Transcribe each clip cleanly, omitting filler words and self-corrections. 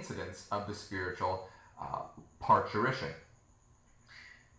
incidence of the spiritual parturition.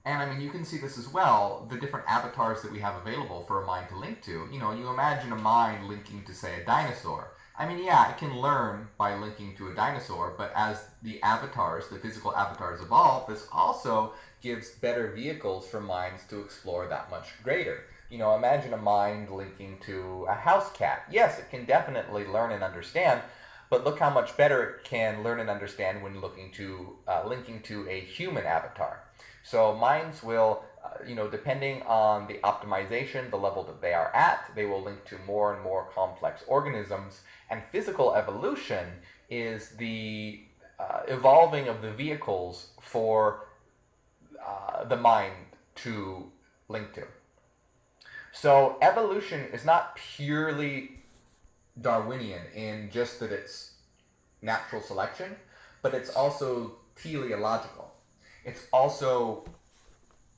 And I mean, you can see this as well, the different avatars that we have available for a mind to link to. You know, you imagine a mind linking to, say, a dinosaur. I mean, yeah, it can learn by linking to a dinosaur, but as the avatars, the physical avatars evolve, this also gives better vehicles for minds to explore that much greater. You know, imagine a mind linking to a house cat. Yes, it can definitely learn and understand, but look how much better it can learn and understand when linking to a human avatar. So minds will, you know, depending on the optimization, the level that they are at, they will link to more and more complex organisms. And physical evolution is the evolving of the vehicles for the mind to link to. So evolution is not purely Darwinian in just that it's natural selection, but it's also teleological. It's also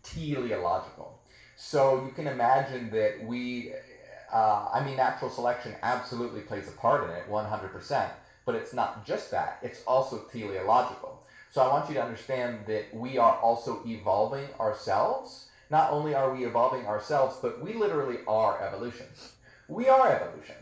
teleological. So you can imagine that natural selection absolutely plays a part in it, 100%, but it's not just that, it's also teleological. So I want you to understand that we are also evolving ourselves. Not only are we evolving ourselves, but we literally are evolution. We are evolution.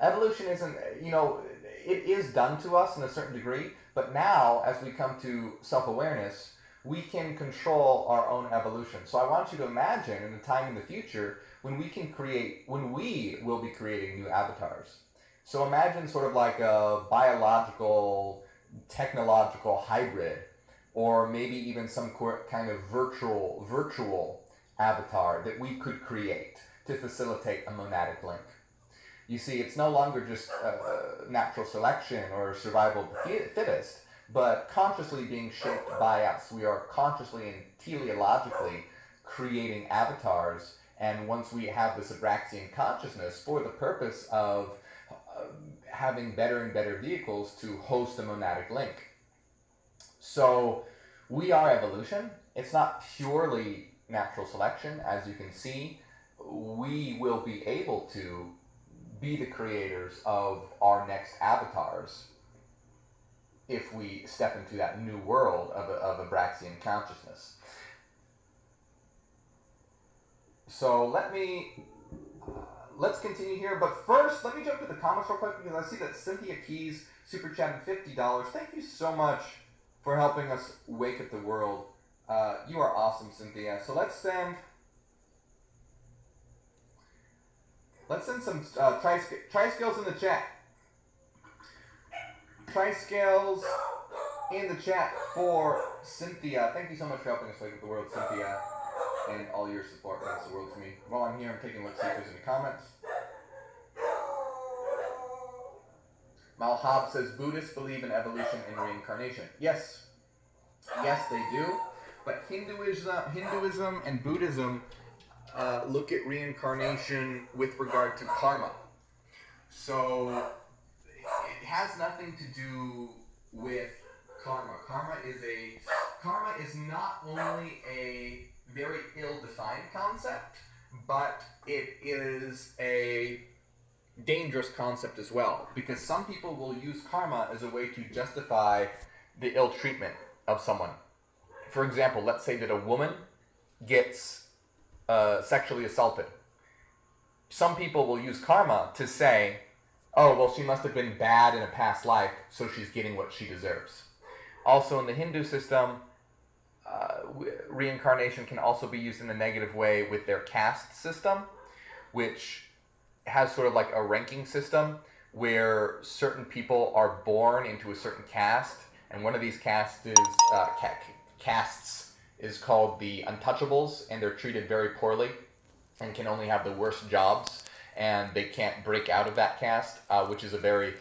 Evolution isn't, you know, it is done to us in a certain degree, but now, as we come to self-awareness, we can control our own evolution. So I want you to imagine in a time in the future when we will be creating new avatars. So imagine sort of like a biological, technological hybrid, or maybe even some kind of virtual avatar that we could create to facilitate a monadic link. You see, it's no longer just natural selection or survival of the fittest, but consciously being shaped by us. We are consciously and teleologically creating avatars, and once we have this Abraxian consciousness for the purpose of having better and better vehicles to host a monadic link. So we are evolution. It's not purely natural selection. As you can see, we will be able to be the creators of our next avatars if we step into that new world of Abraxian consciousness. So let's continue here, but first let me jump to the comments real quick because I see that Cynthia Keys super chatted $50. Thank you so much for helping us wake up the world. You are awesome, Cynthia. So let's send some tri-scales in the chat. Tri-scales in the chat for Cynthia. Thank you so much for helping us wake up the world, Cynthia, and all your support means the world to me. While I'm here, I'm taking a look to see if there's any comments. Malhab says, Buddhists believe in evolution and reincarnation. Yes. Yes, they do. But Hinduism and Buddhism look at reincarnation with regard to karma. So it has nothing to do with karma. Karma is not only a very ill-defined concept, but it is a dangerous concept as well, because some people will use karma as a way to justify the ill treatment of someone. For example, let's say that a woman gets sexually assaulted. Some people will use karma to say, oh, well, she must have been bad in a past life, so she's getting what she deserves. Also, in the Hindu system, reincarnation can also be used in a negative way with their caste system, which has sort of like a ranking system where certain people are born into a certain caste, and one of these castes is called the untouchables, and they're treated very poorly and can only have the worst jobs, and they can't break out of that caste, which is a very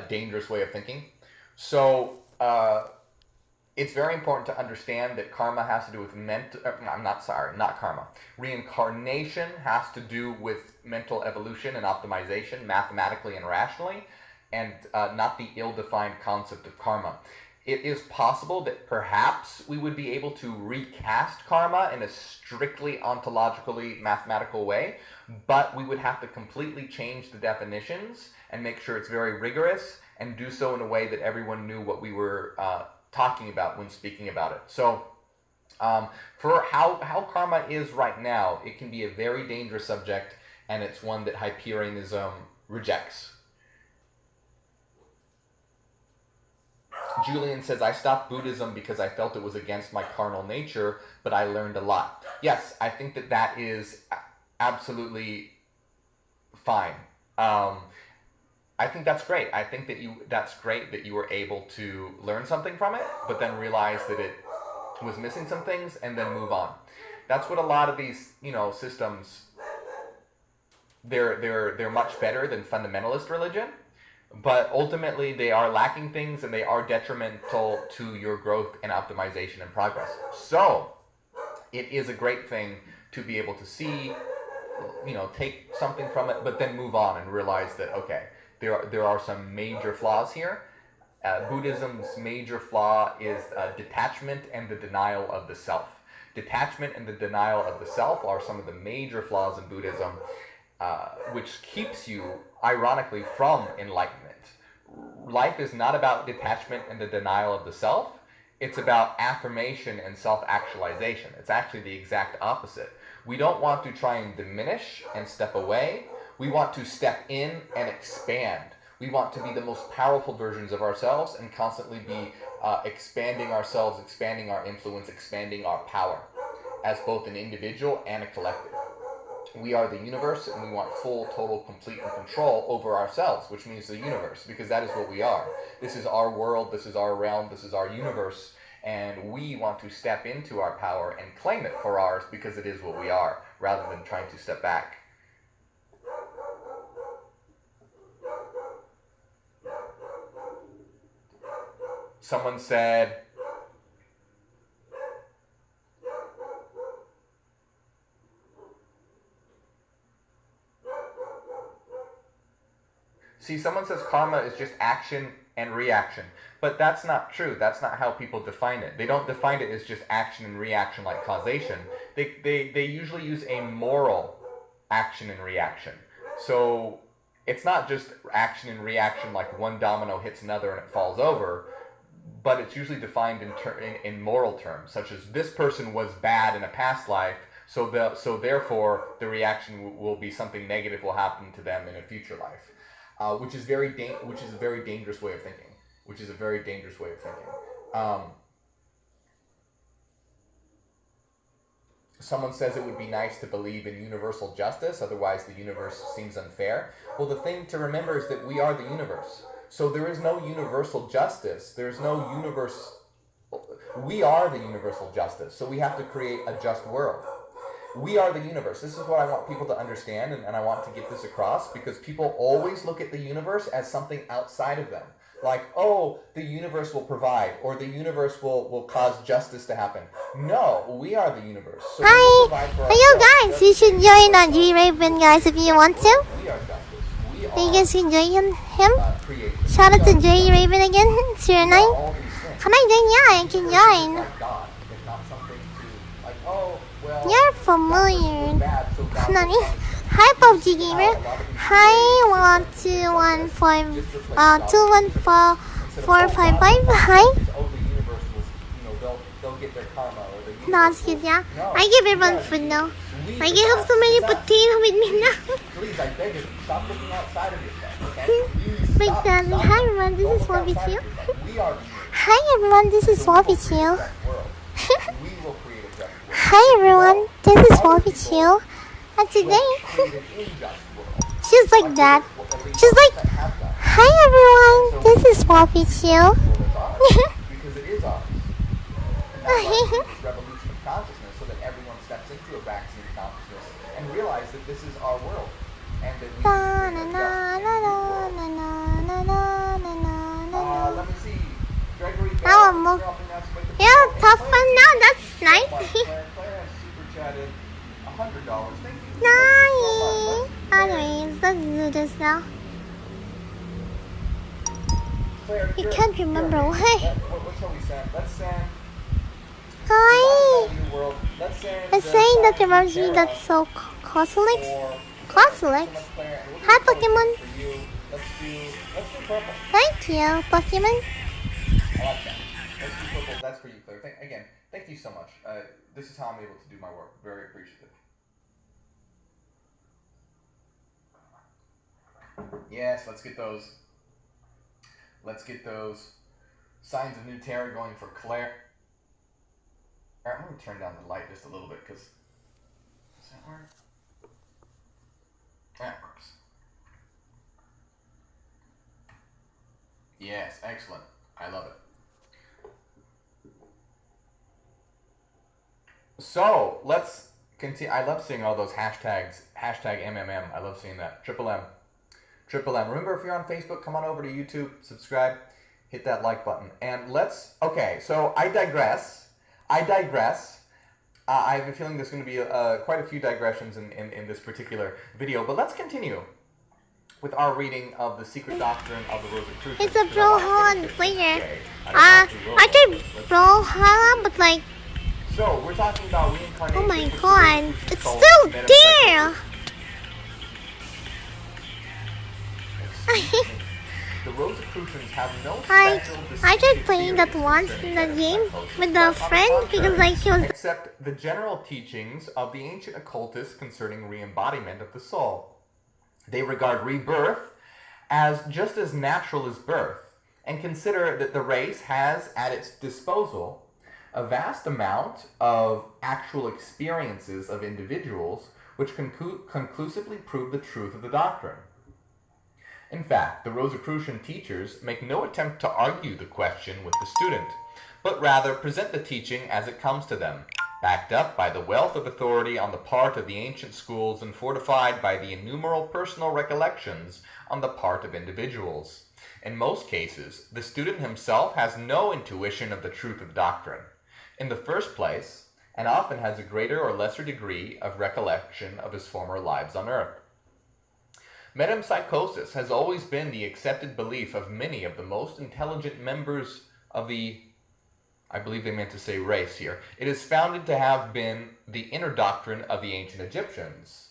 dangerous way of thinking. So it's very important to understand that karma has to do with reincarnation has to do with mental evolution and optimization, mathematically and rationally, and not the ill-defined concept of karma. It is possible that perhaps we would be able to recast karma in a strictly ontologically mathematical way, but we would have to completely change the definitions and make sure it's very rigorous and do so in a way that everyone knew what we were talking about when speaking about it. So for how karma is right now, it can be a very dangerous subject, and it's one that Hyperianism rejects. Julian says, I stopped Buddhism because I felt it was against my carnal nature, but I learned a lot. Yes, I think that is absolutely fine. I think that's great. I think that's great that you were able to learn something from it, but then realize that it was missing some things and then move on. That's what a lot of these, systems, they're much better than fundamentalist religion. But ultimately, they are lacking things, and they are detrimental to your growth and optimization and progress. So, it is a great thing to be able to see, take something from it, but then move on and realize that, okay, there are some major flaws here. Buddhism's major flaw is detachment and the denial of the self. Detachment and the denial of the self are some of the major flaws in Buddhism, which keeps you, ironically, from enlightenment. Life is not about detachment and the denial of the self. It's about affirmation and self-actualization. It's actually the exact opposite. We don't want to try and diminish and step away. We want to step in and expand. We want to be the most powerful versions of ourselves and constantly be expanding ourselves, expanding our influence, expanding our power as both an individual and a collective. We are the universe, and we want full, total, complete, and control over ourselves, which means the universe, because that is what we are. This is our world, this is our realm, this is our universe, and we want to step into our power and claim it for ours because it is what we are, rather than trying to step back. Someone said, someone says karma is just action and reaction. But that's not true. That's not how people define it. They don't define it as just action and reaction like causation. They usually use a moral action and reaction. So it's not just action and reaction like one domino hits another and it falls over, but it's usually defined in moral terms, such as this person was bad in a past life, so therefore the reaction will be something negative will happen to them in a future life. Which is a very dangerous way of thinking. Someone says it would be nice to believe in universal justice, otherwise the universe seems unfair. Well, the thing to remember is that we are the universe. So there is no universal justice. There's no universe. We are the universal justice. So we have to create a just world. We are the universe. This is what I want people to understand, and I want to get this across, because people always look at the universe as something outside of them. Like, oh, the universe will provide, or the universe will cause justice to happen. No, we are the universe. So hi! Hello guys! You should join G-Raven, guys, if you want to. We are justice. You guys can join him. Shout out to G-Raven again. 09. Can I join? Yeah, I can join. You're familiar. Nani? Hi, PUBG Gamer. Hi, 2144555. Hi. That's good, yeah. I give everyone food now. I have so many potato with me now. Please, I beg you, stop looking outside of yourself, okay? Wait, darling. Hi, everyone. This is Swappy Chill. Hi, everyone. This is Swappy Chill. Hi, everyone. This is Swappy Chill. And today, she's like that. She's like, hi, everyone. This is Swappy Chill. Because it is ours. Revolution of consciousness, so that everyone steps into a vaccine consciousness and realize that this is our world, and that we can let me see, Gregory. Yeah, tough one now. That's nice. Claire has super chatted $100. Thank you. Nice. Anyways, let's do this now. Claire, I can't remember why. What shall we send? Let's send. Hi. Let's saying that reminds me that's so Coselex. Coselex. Hi, Pokemon. Let's do purple. Thank you, Pokemon. I like that. Let's do purple. That's for you, Claire. Thank you so much. This is how I'm able to do my work. Very appreciative. Yes, let's get those. Let's get those signs of new terror going for Claire. All right, I'm going to turn down the light just a little bit because does that work? That works. Yes, excellent. I love it. So let's continue. I love seeing all those hashtags. Hashtag MMM. I love seeing that. Triple M. Triple M. Remember, if you're on Facebook, come on over to YouTube, subscribe, hit that like button. And let's, okay, so I digress. I have a feeling there's going to be quite a few digressions in this particular video, but let's continue with our reading of the secret doctrine of the Rosicrucians. It's a Brawlhalla player. I did Brawlhalla, but like... So, we're talking about reincarnation. Oh my god, it's still there! The Rosicrucians have no I tried playing that once in the game with a friend because like he was... Accept the general teachings of the ancient occultists concerning re-embodiment of the soul. They regard rebirth as just as natural as birth and consider that the race has at its disposal a vast amount of actual experiences of individuals which conclusively prove the truth of the doctrine. In fact, the Rosicrucian teachers make no attempt to argue the question with the student, but rather present the teaching as it comes to them, backed up by the wealth of authority on the part of the ancient schools and fortified by the innumerable personal recollections on the part of individuals. In most cases, the student himself has no intuition of the truth of the doctrine. In the first place, and often has a greater or lesser degree of recollection of his former lives on earth. Metempsychosis has always been the accepted belief of many of the most intelligent members of the, I believe they meant to say race here. It is founded to have been the inner doctrine of the ancient Egyptians.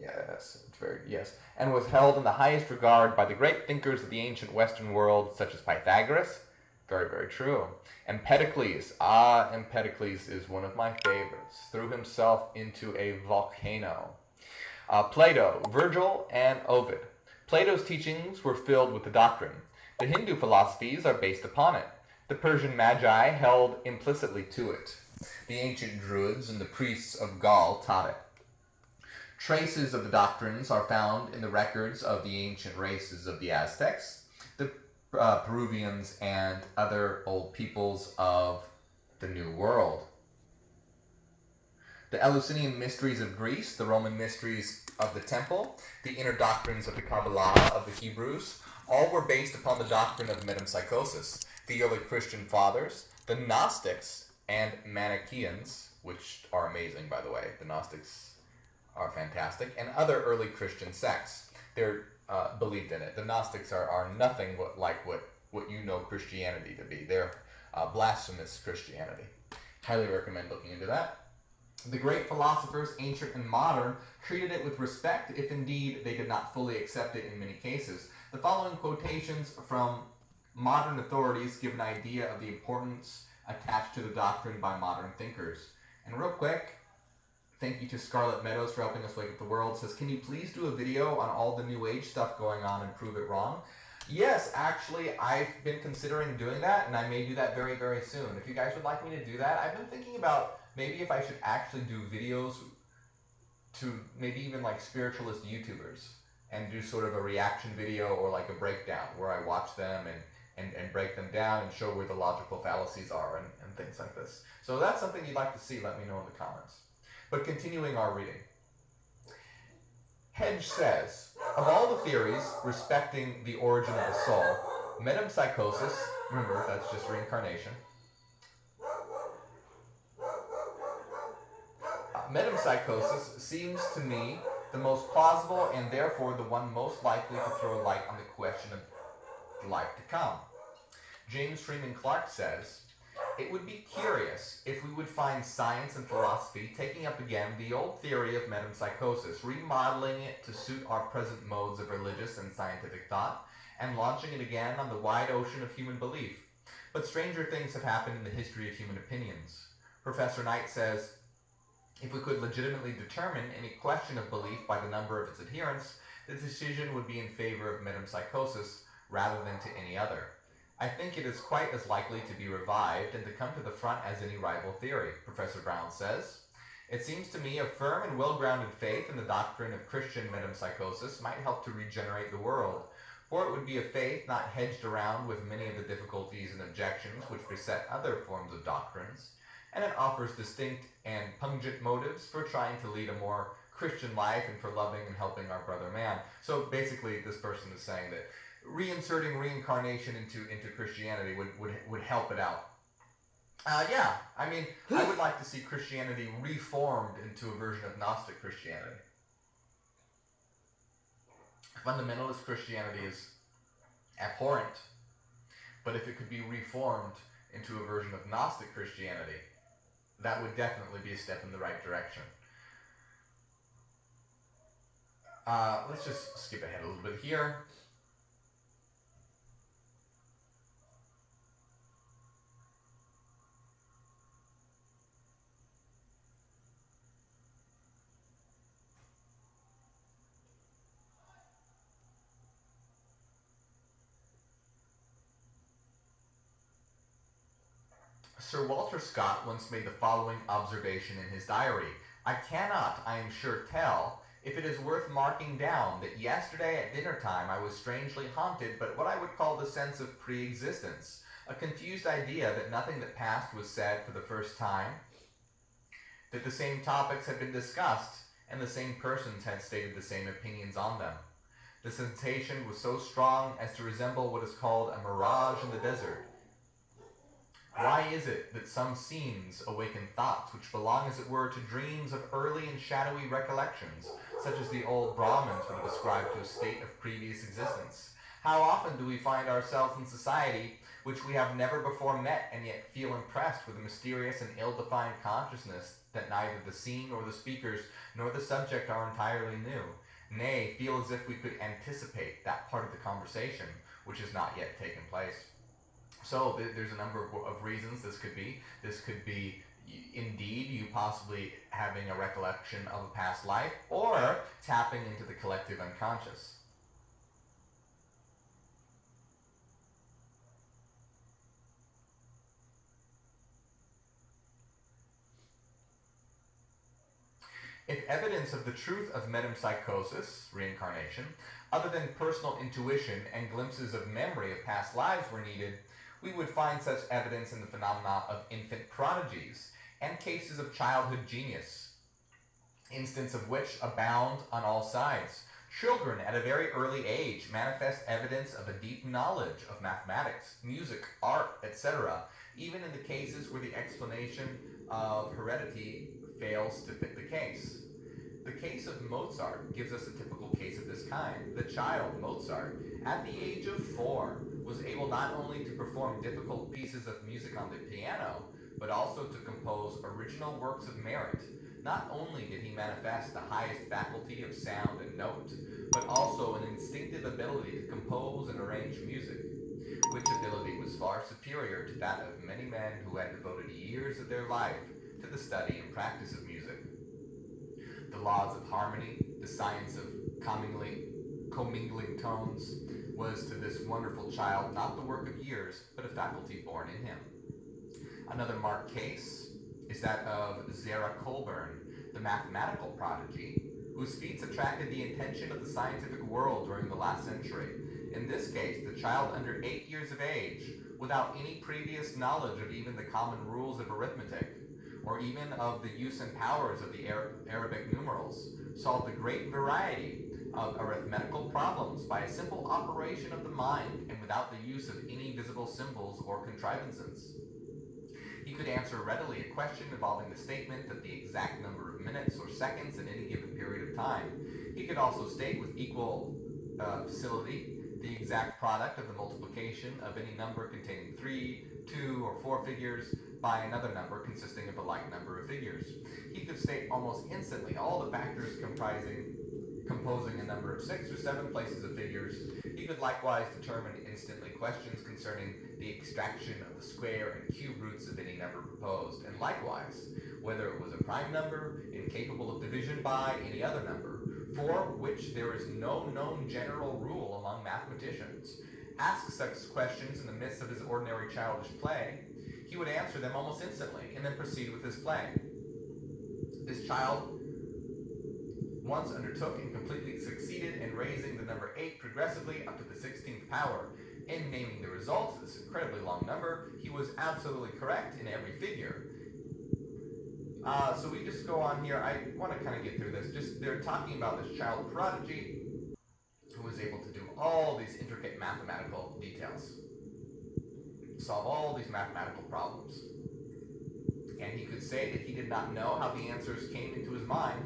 Yes, it's very, yes. And was held in the highest regard by the great thinkers of the ancient Western world, such as Pythagoras. Very, very true. Empedocles. Empedocles is one of my favorites. Threw himself into a volcano. Plato, Virgil, and Ovid. Plato's teachings were filled with the doctrine. The Hindu philosophies are based upon it. The Persian magi held implicitly to it. The ancient Druids and the priests of Gaul taught it. Traces of the doctrines are found in the records of the ancient races of the Aztecs, the Peruvians, and other old peoples of the New World. The Eleusinian mysteries of Greece, the Roman mysteries of the Temple, the inner doctrines of the Kabbalah of the Hebrews, all were based upon the doctrine of metempsychosis. The early Christian fathers, the Gnostics, and Manichaeans, which are amazing, by the way. The Gnostics are fantastic, and other early Christian sects. They're believed in it. The Gnostics are nothing like what you know Christianity to be. They're blasphemous Christianity. Highly recommend looking into that. The great philosophers, ancient and modern, treated it with respect, if indeed they did not fully accept it in many cases. The following quotations from modern authorities give an idea of the importance attached to the doctrine by modern thinkers. And real quick, thank you to Scarlet Meadows for helping us wake up the world. Says, can you please do a video on all the New Age stuff going on and prove it wrong? Yes, actually, I've been considering doing that, and I may do that very, very soon. If you guys would like me to do that, I've been thinking about maybe if I should actually do videos to maybe even like spiritualist YouTubers and do sort of a reaction video or like a breakdown where I watch them and break them down and show where the logical fallacies are and things like this. So if that's something you'd like to see, let me know in the comments. But continuing our reading. Hedge says, of all the theories respecting the origin of the soul, metempsychosis, remember that's just reincarnation, metempsychosis seems to me the most plausible and therefore the one most likely to throw light on the question of life to come. James Freeman Clarke says, It would be curious if we would find science and philosophy taking up again the old theory of metempsychosis, remodeling it to suit our present modes of religious and scientific thought, and launching it again on the wide ocean of human belief. But stranger things have happened in the history of human opinions. Professor Knight says, if we could legitimately determine any question of belief by the number of its adherents, the decision would be in favor of metempsychosis rather than to any other. I think it is quite as likely to be revived and to come to the front as any rival theory, Professor Brown says. It seems to me a firm and well-grounded faith in the doctrine of Christian metempsychosis might help to regenerate the world, for it would be a faith not hedged around with many of the difficulties and objections which beset other forms of doctrines, and it offers distinct and pungent motives for trying to lead a more Christian life and for loving and helping our brother man. So basically this person is saying that reinserting reincarnation into Christianity would help it out. Yeah, I mean, I would like to see Christianity reformed into a version of Gnostic Christianity. Fundamentalist Christianity is abhorrent, but if it could be reformed into a version of Gnostic Christianity, that would definitely be a step in the right direction. Let's just skip ahead a little bit here. Sir Walter Scott once made the following observation in his diary. I cannot, I am sure, tell if it is worth marking down that yesterday at dinner time I was strangely haunted by what I would call the sense of pre-existence, a confused idea that nothing that passed was said for the first time, that the same topics had been discussed, and the same persons had stated the same opinions on them. The sensation was so strong as to resemble what is called a mirage in the desert. Why is it that some scenes awaken thoughts which belong, as it were, to dreams of early and shadowy recollections, such as the old Brahmins would have ascribed to a state of previous existence? How often do we find ourselves in society which we have never before met, and yet feel impressed with a mysterious and ill-defined consciousness that neither the scene nor the speakers nor the subject are entirely new, nay, feel as if we could anticipate that part of the conversation which has not yet taken place? So there's a number of reasons this could be. This could be indeed you possibly having a recollection of a past life, or tapping into the collective unconscious. If evidence of the truth of metempsychosis, reincarnation, other than personal intuition and glimpses of memory of past lives were needed, we would find such evidence in the phenomena of infant prodigies and cases of childhood genius, instances of which abound on all sides. Children at a very early age manifest evidence of a deep knowledge of mathematics, music, art, etc., even in the cases where the explanation of heredity fails to fit the case. The case of Mozart gives us a typical case of this kind. The child, Mozart, at the age of 4, was able not only to perform difficult pieces of music on the piano, but also to compose original works of merit. Not only did he manifest the highest faculty of sound and note, but also an instinctive ability to compose and arrange music, which ability was far superior to that of many men who had devoted years of their life to the study and practice of music. The laws of harmony, the science of commingling tones, was to this wonderful child not the work of years, but a faculty born in him. Another marked case is that of Zara Colburn, the mathematical prodigy, whose feats attracted the attention of the scientific world during the last century. In this case, the child under 8 years of age, without any previous knowledge of even the common rules of arithmetic, or even of the use and powers of the Arabic numerals, solved a great variety of arithmetical problems by a simple operation of the mind and without the use of any visible symbols or contrivances. He could answer readily a question involving the statement of the exact number of minutes or seconds in any given period of time. He could also state with equal facility the exact product of the multiplication of any number containing 3, 2, or 4 figures by another number consisting of a like number of figures. He could state almost instantly all the factors composing a number of 6 or 7 places of figures. He could likewise determine instantly questions concerning the extraction of the square and cube roots of any number proposed, and likewise whether it was a prime number, incapable of division by any other number, for which there is no known general rule among mathematicians. Ask such questions in the midst of his ordinary childish play, he would answer them almost instantly, and then proceed with his play. This child once undertook and completely succeeded in raising the number 8 progressively up to the 16th power. In naming the results of this incredibly long number, he was absolutely correct in every figure. So we just go on here. I want to kind of get through this. They're talking about this child prodigy who was able to do all these intricate mathematical details, solve all these mathematical problems. And he could say that he did not know how the answers came into his mind,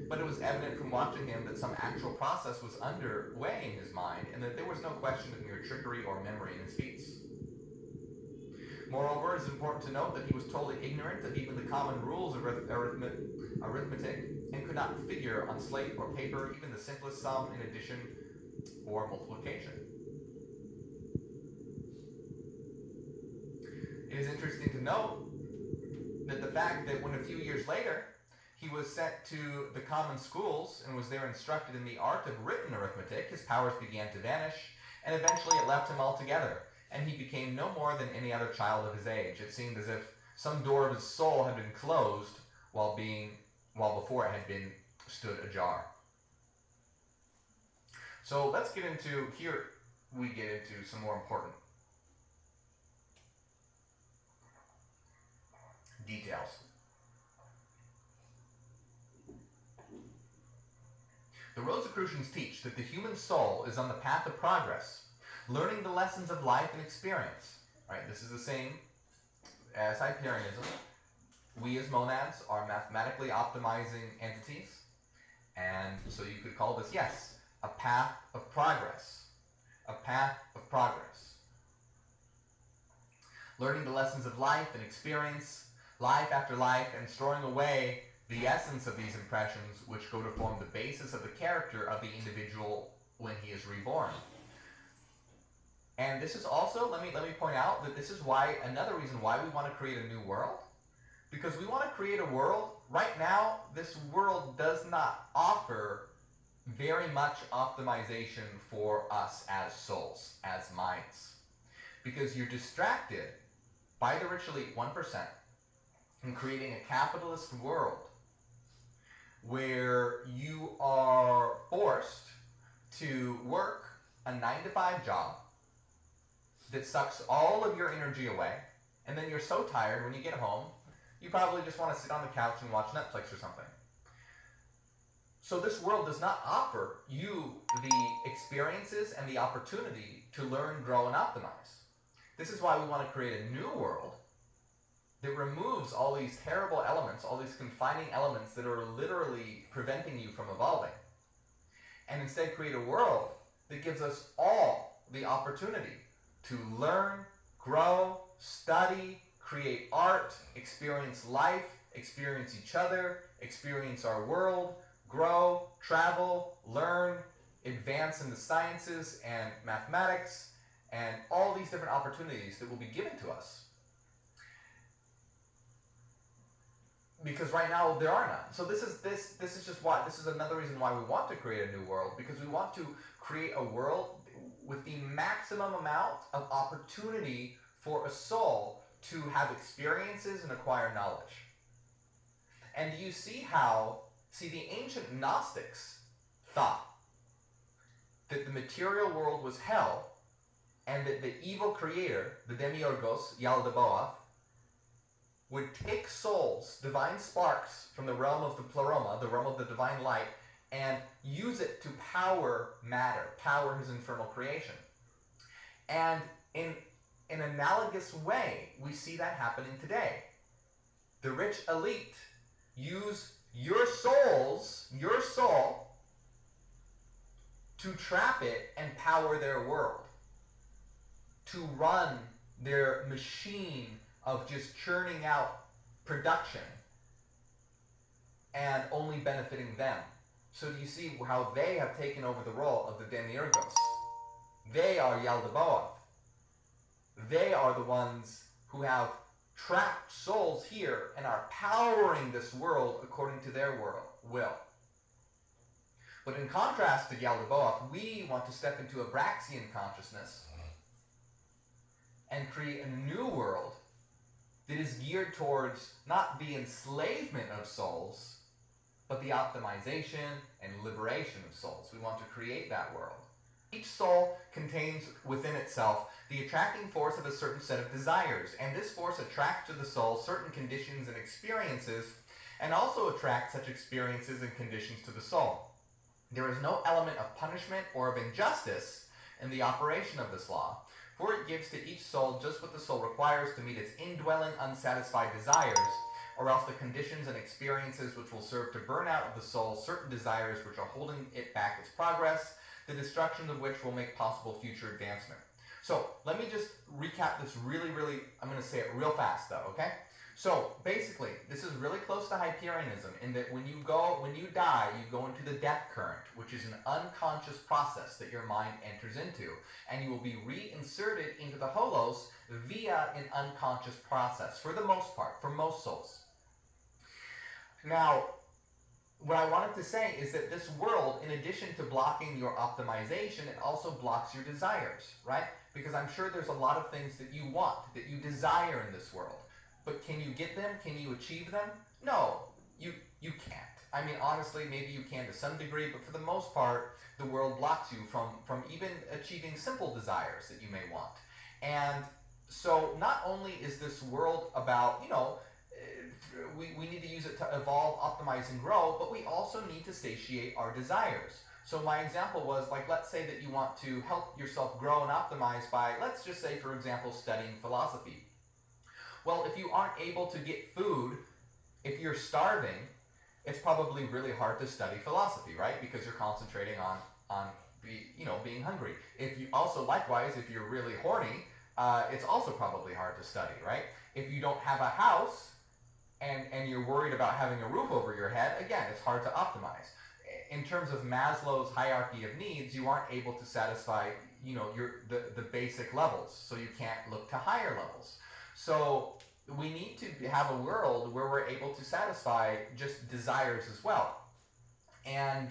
but it was evident from watching him that some actual process was underway in his mind, and that there was no question of mere trickery or memory in his feats. Moreover, it is important to note that he was totally ignorant of even the common rules of arithmetic, and could not figure on slate or paper even the simplest sum in addition or multiplication. It is interesting to note that the fact that when a few years later he was sent to the common schools and was there instructed in the art of written arithmetic, his powers began to vanish, and eventually it left him altogether, and he became no more than any other child of his age. It seemed as if some door of his soul had been closed while before it had been stood ajar. So let's get into, here we get into some more important details. The Rosicrucians teach that the human soul is on the path of progress, learning the lessons of life and experience. Right? This is the same as Hyperianism. We as monads are mathematically optimizing entities, and so you could call this, yes, a path of progress. A path of progress. Learning the lessons of life and experience, life after life, and storing away the essence of these impressions which go to form the basis of the character of the individual when he is reborn. And this is also, let me point out that this is why, another reason why we want to create a new world, because we want to create a world, right now, this world does not offer very much optimization for us as souls, as minds. Because you're distracted by the rich elite 1% in creating a capitalist world where you are forced to work a 9-to-5 job that sucks all of your energy away, and then you're so tired when you get home, you probably just want to sit on the couch and watch Netflix or something. So this world does not offer you the experiences and the opportunity to learn, grow, and optimize. This is why we want to create a new world that removes all these terrible elements, all these confining elements that are literally preventing you from evolving. And instead create a world that gives us all the opportunity to learn, grow, study, create art, experience life, experience each other, experience our world, grow, travel, learn, advance in the sciences and mathematics, and all these different opportunities that will be given to us. Because right now there are none. So this is just why, this is another reason why we want to create a new world, because we want to create a world with the maximum amount of opportunity for a soul to have experiences and acquire knowledge. And do you see how, the ancient Gnostics thought that the material world was hell, and that the evil creator, the Demiurgos, Yaldabaoth, would take souls, divine sparks from the realm of the pleroma, the realm of the divine light, and use it to power matter, power his infernal creation. And in an analogous way, we see that happening today. The rich elite use your soul, to trap it and power their world, to run their machine of just churning out production and only benefiting them. So do you see how they have taken over the role of the Demiurgos? They are Yaldabaoth. They are the ones who have trapped souls here and are powering this world according to their will. But in contrast to Yaldabaoth, we want to step into Abraxian consciousness and create a new world that is geared towards not the enslavement of souls, but the optimization and liberation of souls. We want to create that world. Each soul contains within itself the attracting force of a certain set of desires, and this force attracts to the soul certain conditions and experiences, and also attracts such experiences and conditions to the soul. There is no element of punishment or of injustice in the operation of this law, for it gives to each soul just what the soul requires to meet its indwelling unsatisfied desires, or else the conditions and experiences which will serve to burn out of the soul certain desires which are holding it back its progress, the destruction of which will make possible future advancement. So let me just recap this really, I'm going to say it real fast though, okay? So basically, this is really close to Hyperianism in that when you die, you go into the death current, which is an unconscious process that your mind enters into, and you will be reinserted into the holos via an unconscious process, for the most part, for most souls. Now, what I wanted to say is that this world, in addition to blocking your optimization, it also blocks your desires, right? Because I'm sure there's a lot of things that you want, that you desire in this world. But can you get them? Can you achieve them? No, you can't. I mean, honestly, maybe you can to some degree, but for the most part, the world blocks you from even achieving simple desires that you may want. And so not only is this world about, we need to use it to evolve, optimize, and grow, but we also need to satiate our desires. So my example was, like, let's say that you want to help yourself grow and optimize by, let's just say, for example, studying philosophy. Well, if you aren't able to get food, if you're starving, it's probably really hard to study philosophy, right? Because you're concentrating on being hungry. If you also, likewise, if you're really horny, it's also probably hard to study, right? If you don't have a house and you're worried about having a roof over your head, again, it's hard to optimize. In terms of Maslow's hierarchy of needs, you aren't able to satisfy, the basic levels, so you can't look to higher levels. So we need to have a world where we're able to satisfy just desires as well. And,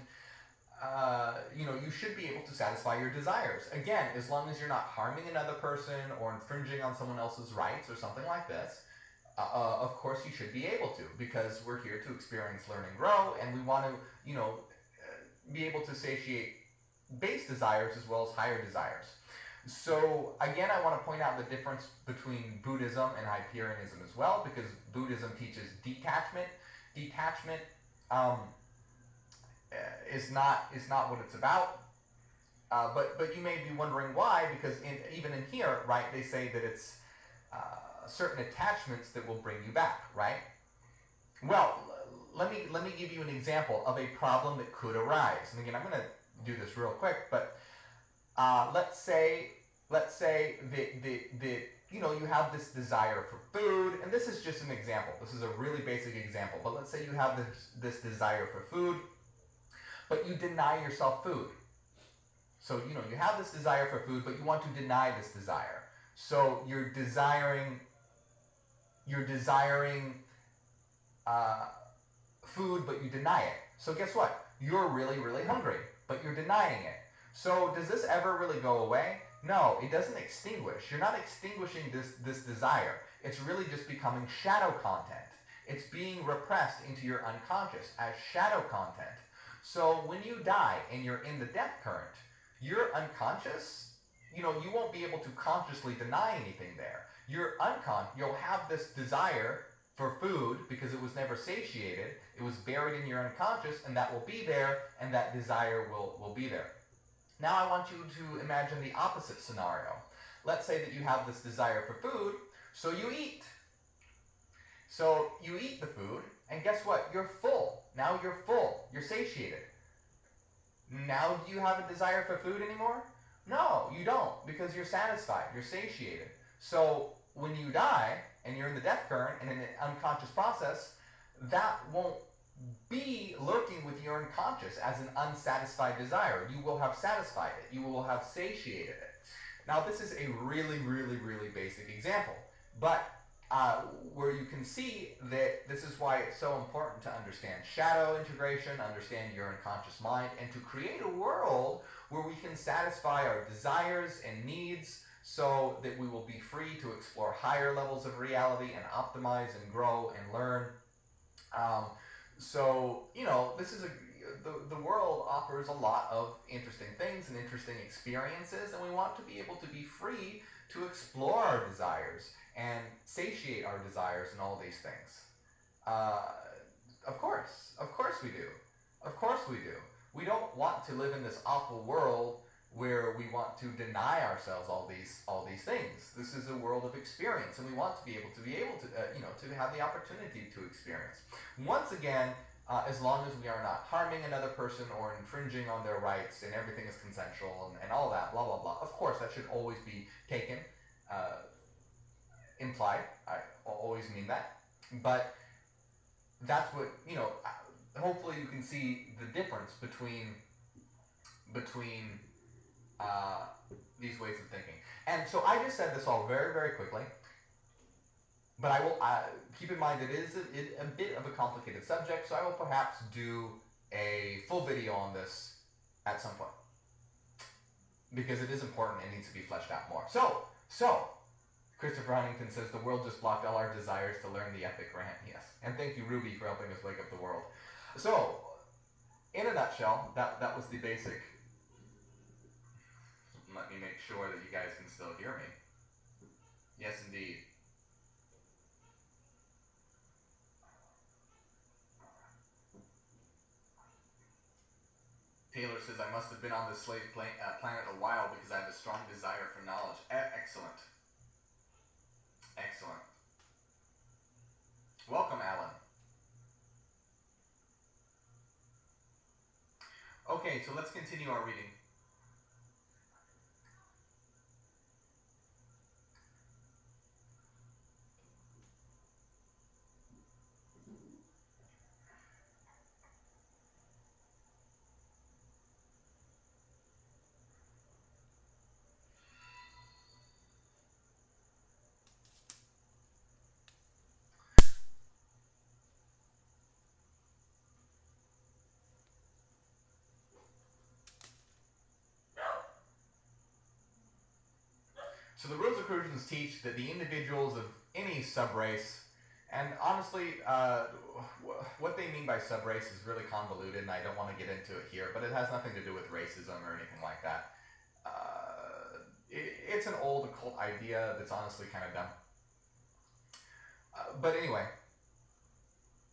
you should be able to satisfy your desires. Again, as long as you're not harming another person or infringing on someone else's rights or something like this, of course you should be able to, because we're here to experience, learn, and grow, and we want to, be able to satiate base desires as well as higher desires. So again, I want to point out the difference between Buddhism and Hyperianism as well, because Buddhism teaches detachment. Detachment is not what it's about. But you may be wondering why, because even in here, right, they say that it's certain attachments that will bring you back, right? Well, let me give you an example of a problem that could arise. And again, I'm going to do this real quick, but let's say that you have this desire for food, and this is just an example. This is a really basic example, but let's say you have this desire for food, but you deny yourself food. So you have this desire for food, but you want to deny this desire. So you're desiring food, but you deny it. So guess what? You're really, really hungry, but you're denying it. So does this ever really go away? No, it doesn't extinguish. You're not extinguishing this desire. It's really just becoming shadow content. It's being repressed into your unconscious as shadow content. So when you die and you're in the death current, your unconscious, you won't be able to consciously deny anything there. You'll have this desire for food because it was never satiated. It was buried in your unconscious, and that will be there, and that desire will be there. Now I want you to imagine the opposite scenario. Let's say that you have this desire for food, so you eat. So you eat the food, and guess what? You're full. Now you're full. You're satiated. Now do you have a desire for food anymore? No, you don't, because you're satisfied. You're satiated. So when you die and you're in the death current and in an unconscious process, that won't be lurking with your unconscious as an unsatisfied desire. You will have satisfied it. You will have satiated it. Now, this is a really, really, really basic example, but where you can see that this is why it's so important to understand shadow integration, understand your unconscious mind, and to create a world where we can satisfy our desires and needs so that we will be free to explore higher levels of reality and optimize and grow and learn. So, this is the world offers a lot of interesting things and interesting experiences, and we want to be able to be free to explore our desires and satiate our desires and all these things. Of course we do. Of course we do. We don't want to live in this awful world where we want to deny ourselves all these things. This is a world of experience, and we want to be able to to have the opportunity to experience. Once again, as long as we are not harming another person or infringing on their rights and everything is consensual and all that, blah, blah, blah. Of course, that should always be taken, implied. I always mean that. But that's what, hopefully you can see the difference between these ways of thinking. And so I just said this all very, very quickly. But I will keep in mind it is a bit of a complicated subject, so I will perhaps do a full video on this at some point. Because it is important and needs to be fleshed out more. So, Christopher Huntington says the world just blocked all our desires to learn the epic rant. Yes. And thank you, Ruby, for helping us wake up the world. So, in a nutshell, that was the basic. Let me make sure that you guys can still hear me. Yes, indeed. Taylor says, I must have been on this slave planet a while because I have a strong desire for knowledge. Excellent. Excellent. Welcome, Alan. Okay, so let's continue our reading. So the rules of recursions teach that the individuals of any subrace, and honestly, what they mean by subrace is really convoluted, and I don't want to get into it here, but it has nothing to do with racism or anything like that. It's an old occult idea that's honestly kind of dumb. But anyway,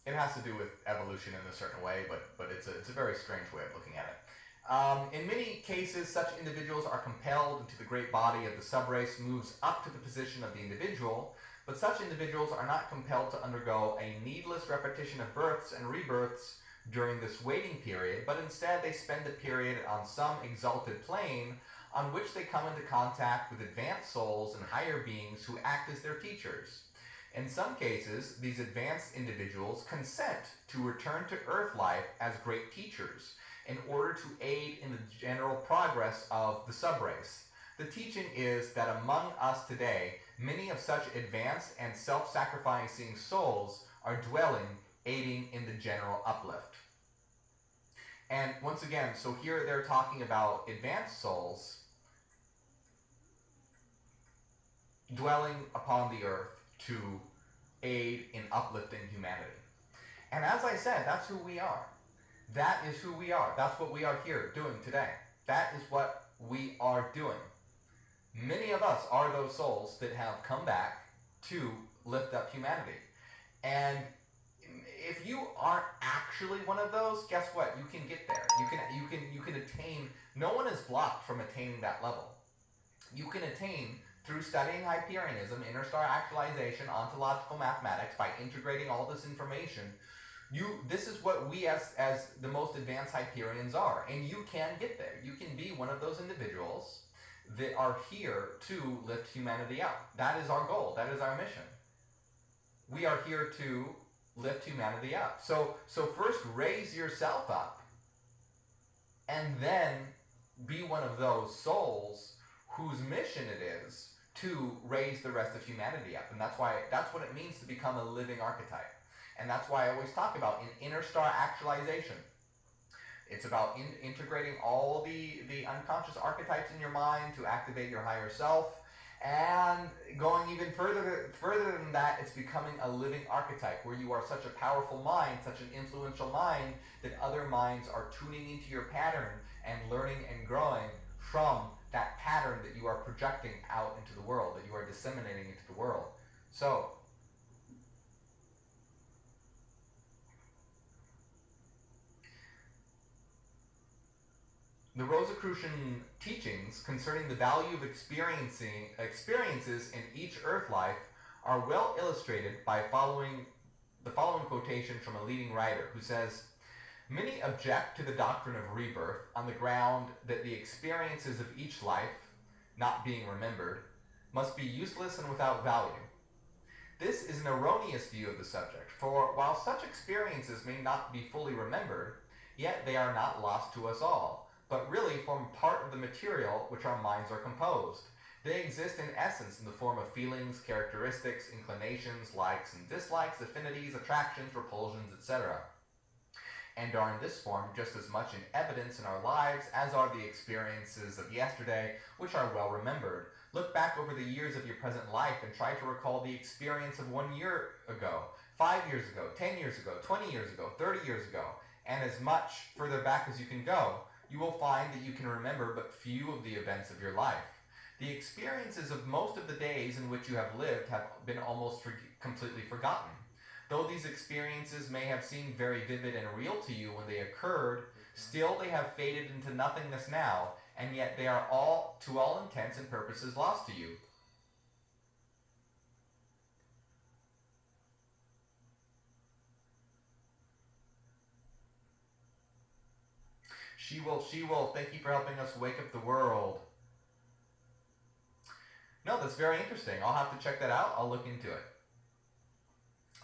it has to do with evolution in a certain way, but it's a very strange way of looking at it. In many cases, such individuals are compelled into the great body of the subrace moves up to the position of the individual, but such individuals are not compelled to undergo a needless repetition of births and rebirths during this waiting period, but instead they spend the period on some exalted plane on which they come into contact with advanced souls and higher beings who act as their teachers. In some cases, these advanced individuals consent to return to Earth life as great teachers, in order to aid in the general progress of the subrace. The teaching is that among us today, many of such advanced and self-sacrificing souls are dwelling, aiding in the general uplift. And once again, so here they're talking about advanced souls dwelling upon the earth to aid in uplifting humanity. And as I said, that's who we are. That is who we are. That's what we are here doing today. That is what we are doing. Many of us are those souls that have come back to lift up humanity. And if you aren't actually one of those, guess what? You can get there. You can attain. No one is blocked from attaining that level. You can attain through studying Hyperianism, interstar actualization, ontological mathematics, by integrating all this information. This is what we as the most advanced Hyperions are, and you can get there. You can be one of those individuals that are here to lift humanity up. That is our goal. That is our mission. We are here to lift humanity up. So first raise yourself up, and then be one of those souls whose mission it is to raise the rest of humanity up. And that's what it means to become a living archetype. And that's why I always talk about an inner star actualization. It's about integrating all the unconscious archetypes in your mind to activate your higher self. And going even further than that, it's becoming a living archetype where you are such a powerful mind, such an influential mind, that other minds are tuning into your pattern and learning and growing from that pattern that you are projecting out into the world, that you are disseminating into the world. So, the Rosicrucian teachings concerning the value of experiences in each earth life are well illustrated by the following quotation from a leading writer who says, "Many object to the doctrine of rebirth on the ground that the experiences of each life, not being remembered, must be useless and without value. This is an erroneous view of the subject, for while such experiences may not be fully remembered, yet they are not lost to us all, but really form part of the material which our minds are composed. They exist in essence in the form of feelings, characteristics, inclinations, likes and dislikes, affinities, attractions, repulsions, etc., and are in this form just as much in evidence in our lives as are the experiences of yesterday, which are well remembered. Look back over the years of your present life and try to recall the experience of 1 year ago, 5 years ago, 10 years ago, 20 years ago, 30 years ago, and as much further back as you can go. You will find that you can remember but few of the events of your life. The experiences of most of the days in which you have lived have been almost completely forgotten. Though these experiences may have seemed very vivid and real to you when they occurred, still they have faded into nothingness now, and yet they are all, to all intents and purposes, lost to you. She will. Thank you for helping us wake up the world. No, that's very interesting. I'll have to check that out. I'll look into it.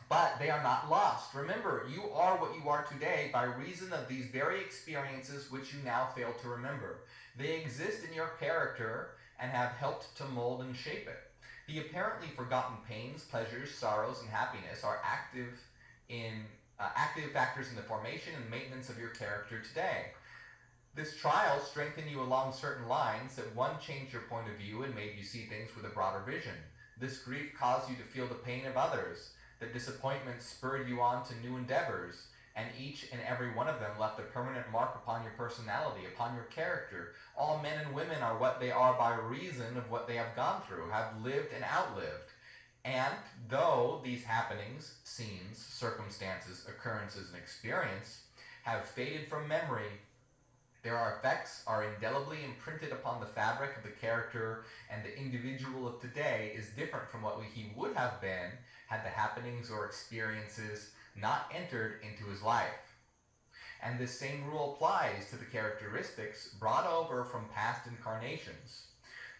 But they are not lost. Remember, you are what you are today by reason of these very experiences which you now fail to remember. They exist in your character and have helped to mold and shape it. The apparently forgotten pains, pleasures, sorrows, and happiness are active factors in the formation and maintenance of your character today. This trial strengthened you along certain lines, that one changed your point of view and made you see things with a broader vision. This grief caused you to feel the pain of others, that disappointment spurred you on to new endeavors, and each and every one of them left a permanent mark upon your personality, upon your character. All men and women are what they are by reason of what they have gone through, have lived and outlived. And though these happenings, scenes, circumstances, occurrences, and experience have faded from memory, their effects are indelibly imprinted upon the fabric of the character, and the individual of today is different from what he would have been had the happenings or experiences not entered into his life. And this same rule applies to the characteristics brought over from past incarnations.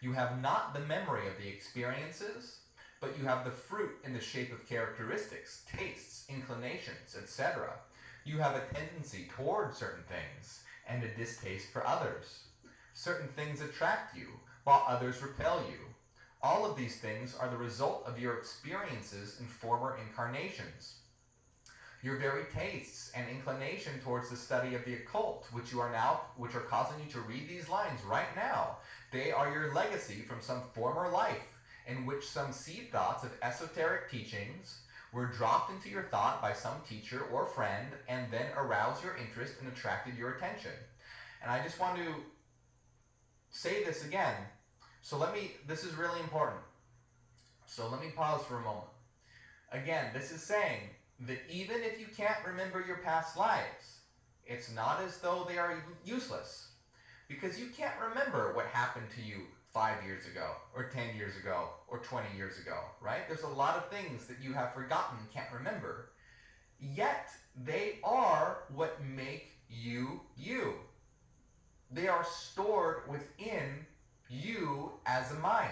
You have not the memory of the experiences, but you have the fruit in the shape of characteristics, tastes, inclinations, etc. You have a tendency toward certain things, and a distaste for others. Certain things attract you, while others repel you. All of these things are the result of your experiences in former incarnations. Your very tastes and inclination towards the study of the occult, which are causing you to read these lines right now, they are your legacy from some former life, in which some seed thoughts of esoteric teachings were dropped into your thought by some teacher or friend, and then aroused your interest and attracted your attention. And I just want to say this again. This is really important. So let me pause for a moment. Again, this is saying that even if you can't remember your past lives, it's not as though they are useless, because you can't remember what happened to you 5 years ago, or 10 years ago, or 20 years ago, right? There's a lot of things that you have forgotten, can't remember. Yet, they are what make you, you. They are stored within you as a mind.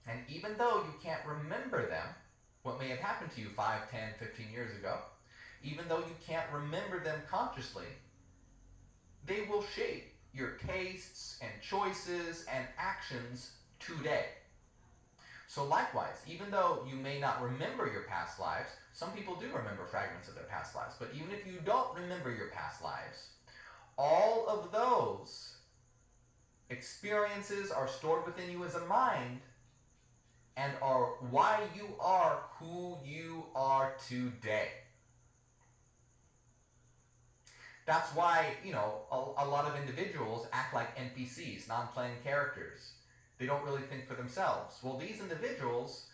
And even though you can't remember them, what may have happened to you 5, 10, 15 years ago, even though you can't remember them consciously, they will shape your tastes and choices and actions today. So likewise, even though you may not remember your past lives, some people do remember fragments of their past lives, but even if you don't remember your past lives, all of those experiences are stored within you as a mind and are why you are who you are today. That's why, a lot of individuals act like NPCs, non-playing characters. They don't really think for themselves. Well, these individuals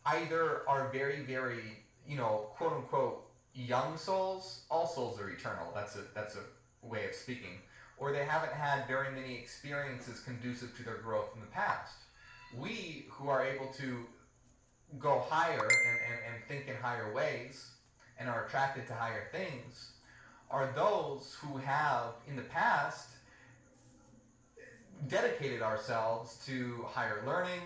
either are very, very, quote-unquote, young souls. All souls are eternal. That's a way of speaking. Or they haven't had very many experiences conducive to their growth in the past. We, who are able to go higher and think in higher ways and are attracted to higher things, are those who have, in the past, dedicated ourselves to higher learning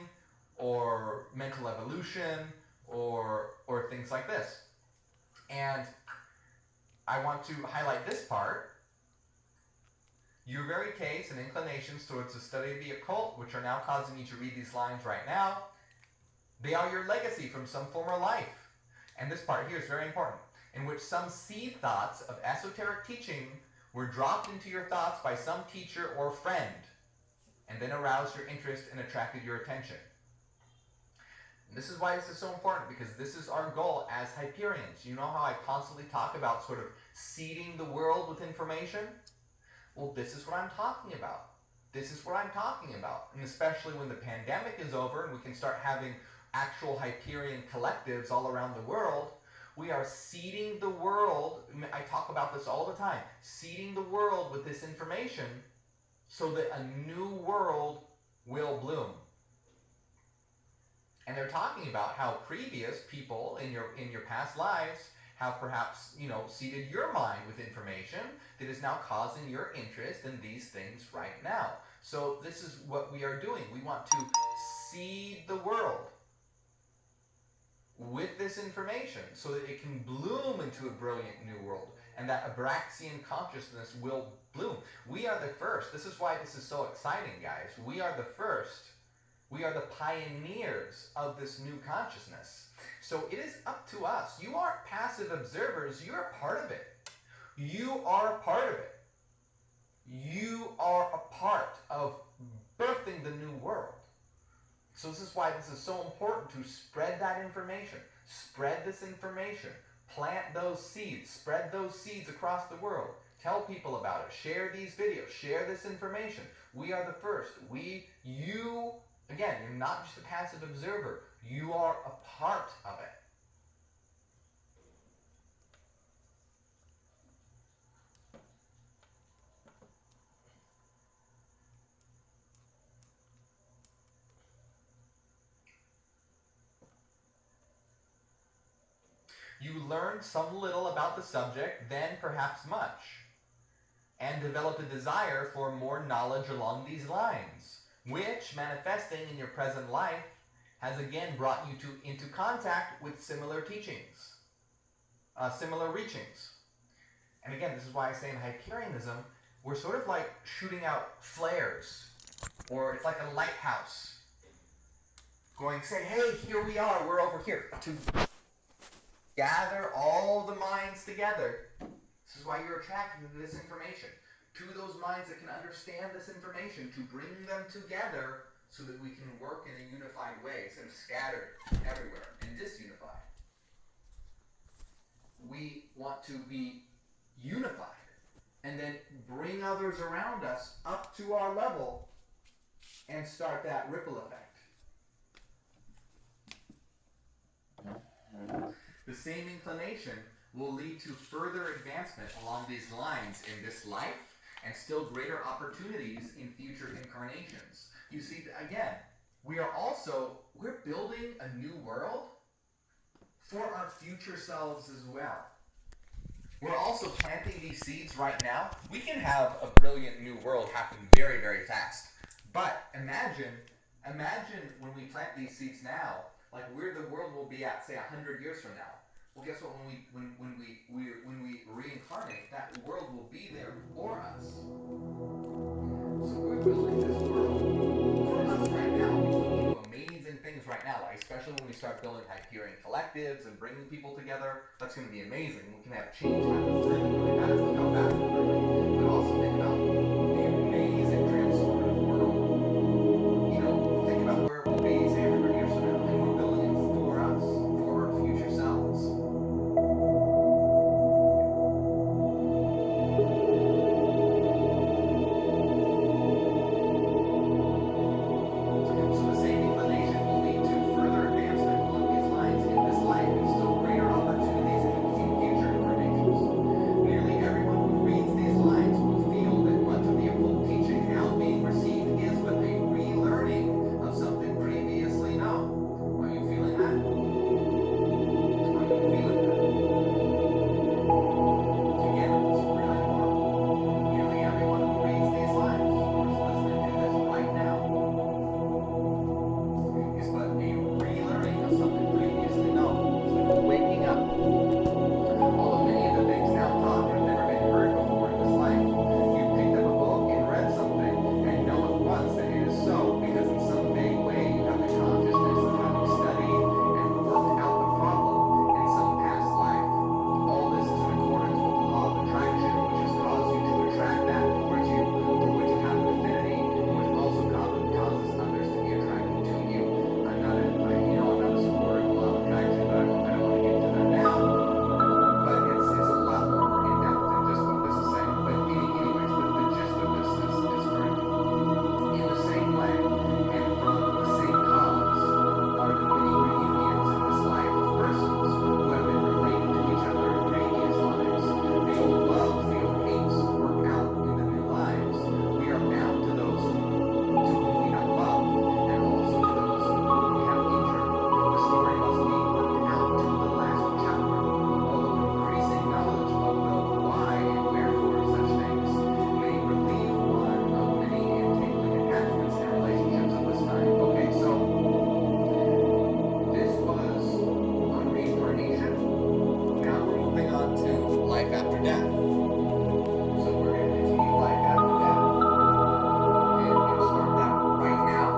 or mental evolution or things like this. And I want to highlight this part. Your very tastes and inclinations towards the study of the occult, which are now causing you to read these lines right now, they are your legacy from some former life. And this part here is very important, in which some seed thoughts of esoteric teaching were dropped into your thoughts by some teacher or friend, and then aroused your interest and attracted your attention. And this is why this is so important, because this is our goal as Hyperions. You know how I constantly talk about sort of seeding the world with information? Well, this is what I'm talking about. This is what I'm talking about. And especially when the pandemic is over and we can start having actual Hyperion collectives all around the world, we are seeding the world. I talk about this all the time. Seeding the world with this information so that a new world will bloom. And they're talking about how previous people in your past lives have perhaps, seeded your mind with information that is now causing your interest in these things right now. So this is what we are doing. We want to seed the world with this information so that it can bloom into a brilliant new world, and that Abraxian consciousness will bloom. We are the first. This is why this is so exciting, guys. We are the first. We are the pioneers of this new consciousness. So it is up to us. You aren't passive observers. You're a part of it. You are a part of it. You are a part of birthing the new world. So this is why this is so important to spread that information. Spread this information. Plant those seeds. Spread those seeds across the world. Tell people about it. Share these videos. Share this information. We are the first. You, again, you're not just a passive observer. You are a part of it. You learned some little about the subject, then perhaps much, and developed a desire for more knowledge along these lines, which, manifesting in your present life, has again brought you into contact with similar teachings, similar reachings. And again, this is why I say in Hyperionism, we're sort of like shooting out flares, or it's like a lighthouse, going, say, hey, here we are, we're over here, to gather all the minds together. This is why you're attracted to this information. To those minds that can understand this information, to bring them together so that we can work in a unified way instead of scattered everywhere and disunified. We want to be unified and then bring others around us up to our level and start that ripple effect. The same inclination will lead to further advancement along these lines in this life and still greater opportunities in future incarnations. You see, again, we're building a new world for our future selves as well. We're also planting these seeds right now. We can have a brilliant new world happen very, very fast. But imagine when we plant these seeds now, like where the world will be at, say 100 years from now. Well, guess what? When we reincarnate, that world will be there for us. So we're building this world for us right now. We can do amazing things right now, like especially when we start building Hyperion collectives and bringing people together. That's going to be amazing. We can have change happen really, really fast. Look how fast we're moving. But also think about the amazing transformative world. You know, think about where it will be, say, 100 years from now, and we're building it for us, for our future selves. So the same inclination will lead to further advancement along these lines in this life and still greater opportunities in future incarnations. Nearly everyone who reads these lines will feel that much of the occult teaching now being received is but a relearning of something previously known. Are you feeling that? Are you feeling that? Again, it's really important. Nearly everyone who reads these lines or is listening to this right now is but a relearning of something previously known. It's like a waking up. Although many of the things now taught have never been heard before in this life, you picked up a book and read something and know at once that it is so because in some vague way you have the consciousness of having studied and worked out the problem in some past life. All this is in accordance with the law of attraction, which has caused you to attract that towards you for which you have an affinity, and which also causes others to be attracted to you. I'm not a supporter of the law of attraction, but I don't want to get into that now. But it's a lot more in depth than just what this is saying. But anyways, the gist of this is correct. In the same way, and from the same cause, are the many reunions in this life of persons who have been related to each other in previous lives. The old love, the old hates work out in the new lives. We are bound to those to whom we have loved, and also to those whom we have injured. The story must be worked out to the last chapter. Although increasing knowledge of the why and wherefore of such things may relieve one of many entangling attachments and relationships of this kind. Okay, so this was on reincarnation. Now we're moving on to life after death. So we're going to continue life after death. And we're going to start that right now.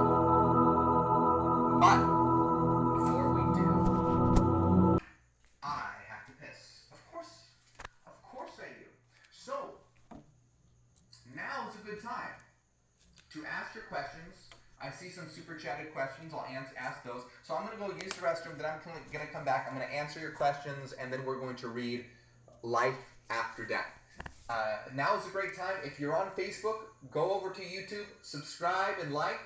But before we do, I have to piss. Of course I do. So, now is a good time to ask your questions. I see some super chatted questions. I'll ask those. So I'm going to go use the restroom, then I'm going to come back. I'm going to answer your questions, and then we're going to read Life After Death. Now is a great time. If you're on Facebook, go over to YouTube, subscribe and like.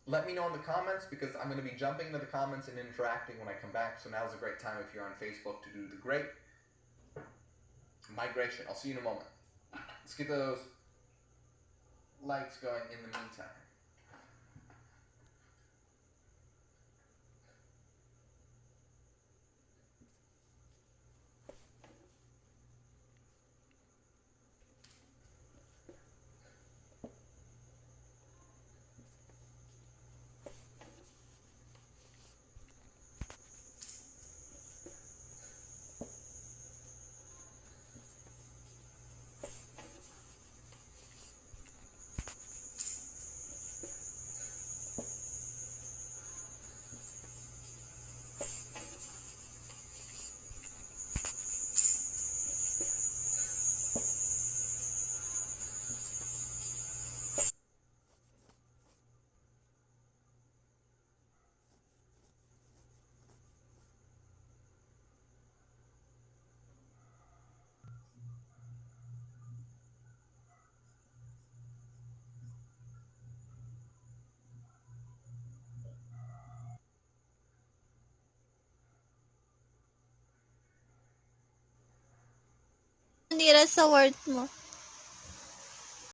Let me know in the comments because I'm going to be jumping into the comments and interacting when I come back. So now is a great time if you're on Facebook to do the great migration. I'll see you in a moment. Let's get those lights going in the meantime. Nira sa word mo.